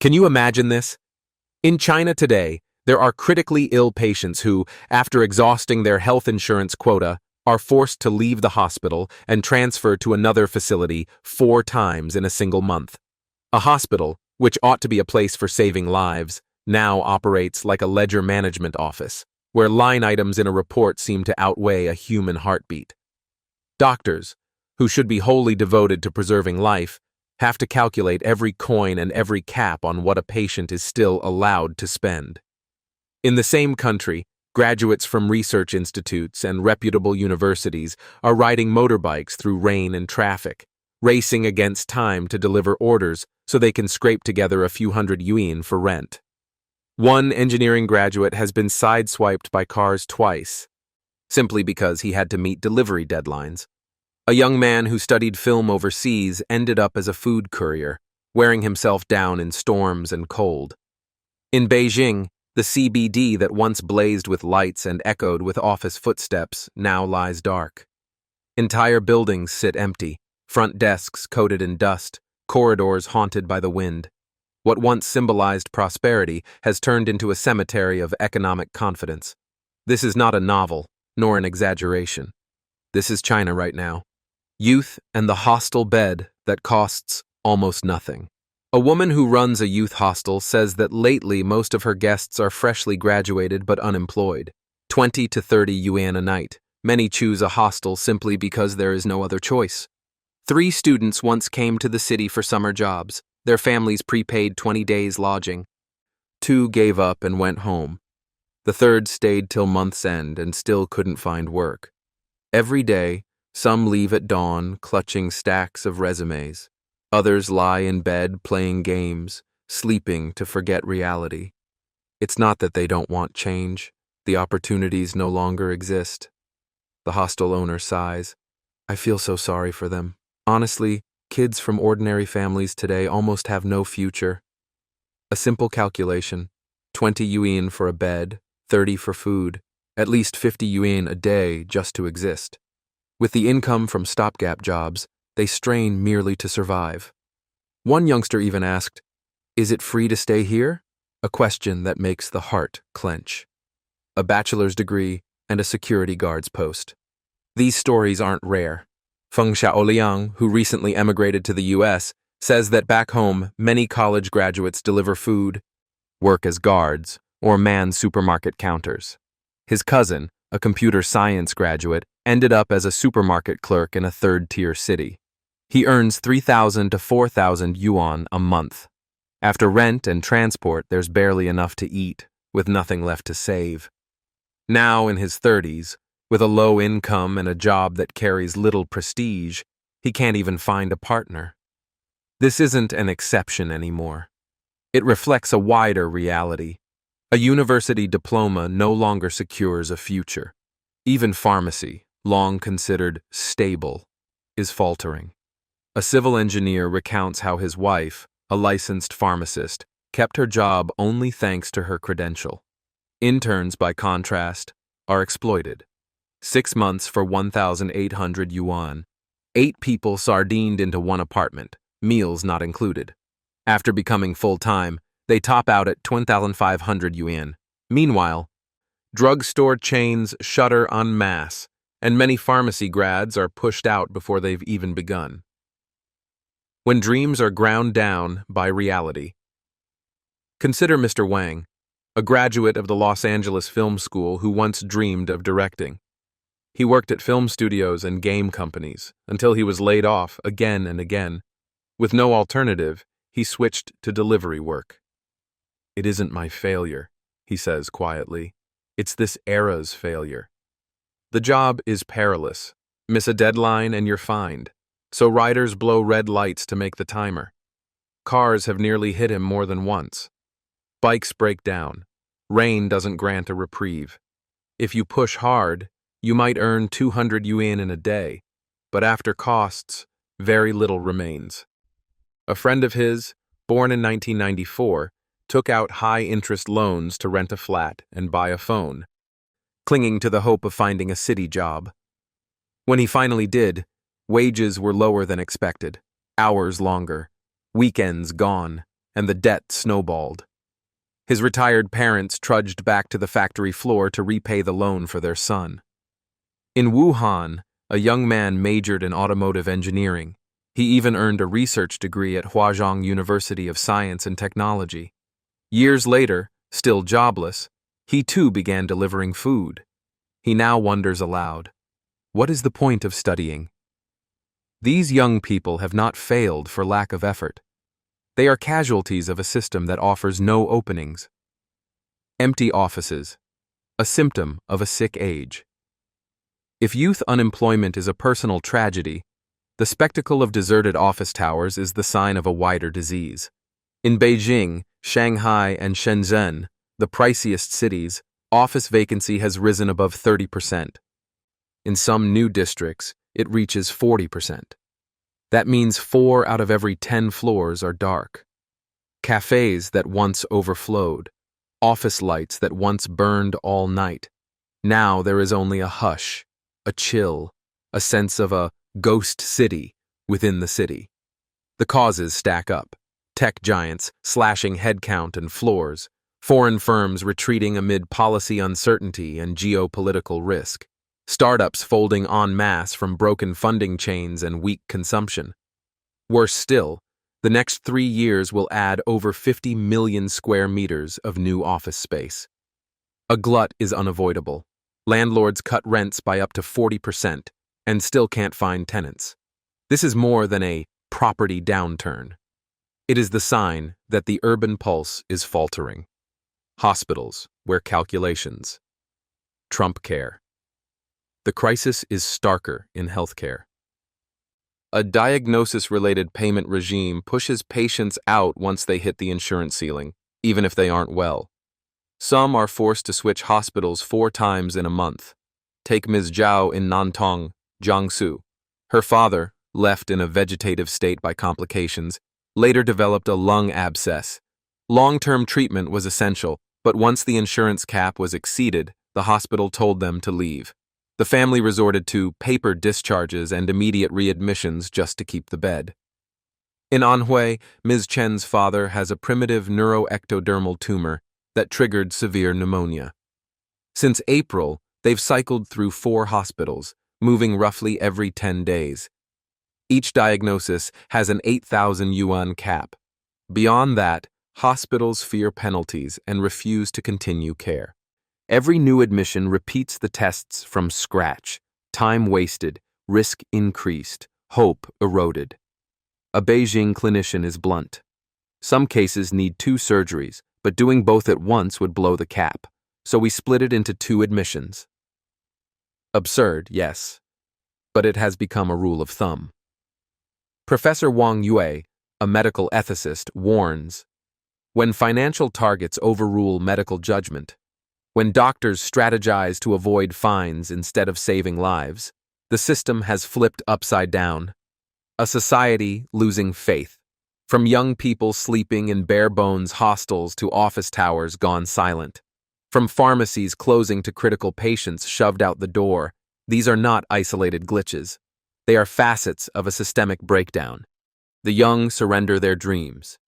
Can you imagine this? In China today, there are critically ill patients who, after exhausting their health insurance quota, are forced to leave the hospital and transfer to another facility 4 times in a single month. A hospital, which ought to be a place for saving lives, now operates like a ledger management office, where line items in a report seem to outweigh a human heartbeat. Doctors, who should be wholly devoted to preserving life, have to calculate every coin and every cap on what a patient is still allowed to spend. In the same country, graduates from research institutes and reputable universities are riding motorbikes through rain and traffic, racing against time to deliver orders so they can scrape together a few hundred yuan for rent. One engineering graduate has been sideswiped by cars twice, simply because he had to meet delivery deadlines. A young man who studied film overseas ended up as a food courier, wearing himself down in storms and cold. In Beijing, the CBD that once blazed with lights and echoed with office footsteps now lies dark. Entire buildings sit empty, front desks coated in dust, corridors haunted by the wind. What once symbolized prosperity has turned into a cemetery of economic confidence. This is not a novel, nor an exaggeration. This is China right now. Youth and the hostel bed that costs almost nothing. A woman who runs a youth hostel says that lately most of her guests are freshly graduated but unemployed. 20 to 30 yuan a night. Many choose a hostel simply because there is no other choice. 3 students once came to the city for summer jobs. Their families prepaid 20 days lodging. 2 gave up and went home. The 3rd stayed till month's end and still couldn't find work. Every day, some leave at dawn, clutching stacks of resumes. Others lie in bed playing games, sleeping to forget reality. It's not that they don't want change. The opportunities no longer exist. The hostel owner sighs. I feel so sorry for them. Honestly, kids from ordinary families today almost have no future. A simple calculation. 20 yuan for a bed, 30 for food, at least 50 yuan a day just to exist. With the income from stopgap jobs, they strain merely to survive. One youngster even asked, "Is it free to stay here?" A question that makes the heart clench. A bachelor's degree and a security guard's post. These stories aren't rare. Feng Xiaoliang, who recently emigrated to the U.S., says that back home, many college graduates deliver food, work as guards, or man supermarket counters. His cousin, a computer science graduate, ended up as a supermarket clerk in a 3rd-tier city. He earns 3,000 to 4,000 yuan a month. After rent and transport, there's barely enough to eat, with nothing left to save. Now in his 30s, with a low income and a job that carries little prestige, he can't even find a partner. This isn't an exception anymore. It reflects a wider reality. A university diploma no longer secures a future. Even pharmacy, long considered stable, is faltering. A civil engineer recounts how his wife, a licensed pharmacist, kept her job only thanks to her credential. Interns, by contrast, are exploited. 6 months for 1,800 yuan. 8 people sardined into one apartment, meals not included. After becoming full-time, they top out at 2,500 yuan. Meanwhile, drugstore chains shutter en masse, and many pharmacy grads are pushed out before they've even begun. When dreams are ground down by reality. Consider Mr. Wang, a graduate of the Los Angeles Film School who once dreamed of directing. He worked at film studios and game companies until he was laid off again and again. With no alternative, he switched to delivery work. "It isn't my failure," he says quietly. "It's this era's failure." The job is perilous. Miss a deadline and you're fined. So riders blow red lights to make the timer. Cars have nearly hit him more than once. Bikes break down. Rain doesn't grant a reprieve. If you push hard, you might earn 200 yuan in a day, but after costs, very little remains. A friend of his, born in 1994, took out high-interest loans to rent a flat and buy a phone, clinging to the hope of finding a city job. When he finally did, wages were lower than expected, hours longer, weekends gone, and the debt snowballed. His retired parents trudged back to the factory floor to repay the loan for their son. In Wuhan, a young man majored in automotive engineering. He even earned a research degree at Huazhong University of Science and Technology. Years later, still jobless, he too began delivering food. He now wonders aloud, what is the point of studying? These young people have not failed for lack of effort. They are casualties of a system that offers no openings. Empty offices, a symptom of a sick age. If youth unemployment is a personal tragedy, the spectacle of deserted office towers is the sign of a wider disease. In Beijing, Shanghai, and Shenzhen, the priciest cities, office vacancy has risen above 30%. In some new districts, it reaches 40%. That means 4 out of every 10 floors are dark. Cafes that once overflowed, office lights that once burned all night. Now there is only a hush, a chill, a sense of a ghost city within the city. The causes stack up. Tech giants slashing headcount and floors, foreign firms retreating amid policy uncertainty and geopolitical risk, startups folding en masse from broken funding chains and weak consumption. Worse still, the next 3 years will add over 50 million square meters of new office space. A glut is unavoidable. Landlords cut rents by up to 40% and still can't find tenants. This is more than a property downturn. It is the sign that the urban pulse is faltering. Hospitals, where calculations trump care. The crisis is starker in healthcare. A diagnosis-related payment regime pushes patients out once they hit the insurance ceiling, even if they aren't well. Some are forced to switch hospitals 4 times in a month. Take Ms. Zhao in Nantong, Jiangsu. Her father, left in a vegetative state by complications, later developed a lung abscess. Long-term treatment was essential, but once the insurance cap was exceeded, the hospital told them to leave. The family resorted to paper discharges and immediate readmissions just to keep the bed. In Anhui, Ms. Chen's father has a primitive neuroectodermal tumor that triggered severe pneumonia. Since April, they've cycled through 4 hospitals, moving roughly every 10 days. Each diagnosis has an 8,000 yuan cap. Beyond that, hospitals fear penalties and refuse to continue care. Every new admission repeats the tests from scratch. Time wasted, risk increased, hope eroded. A Beijing clinician is blunt. Some cases need 2 surgeries, but doing both at once would blow the cap, so we split it into 2 admissions. Absurd, yes, but it has become a rule of thumb. Professor Wang Yue, a medical ethicist, warns, when financial targets overrule medical judgment, when doctors strategize to avoid fines instead of saving lives, the system has flipped upside down. A society losing faith. From young people sleeping in bare-bones hostels to office towers gone silent. From pharmacies closing to critical patients shoved out the door, these are not isolated glitches. They are facets of a systemic breakdown. The young surrender their dreams.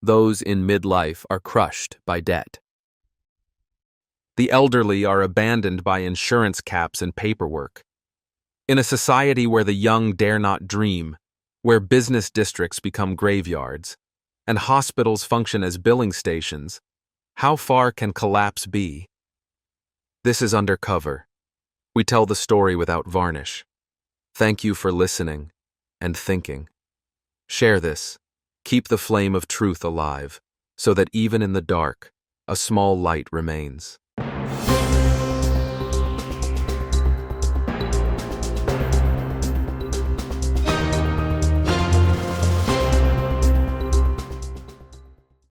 Those in midlife are crushed by debt. The elderly are abandoned by insurance caps and paperwork. In a society where the young dare not dream, where business districts become graveyards, and hospitals function as billing stations, how far can collapse be? This is Undercover. We tell the story without varnish. Thank you for listening and thinking. Share this. Keep the flame of truth alive, so that even in the dark, a small light remains.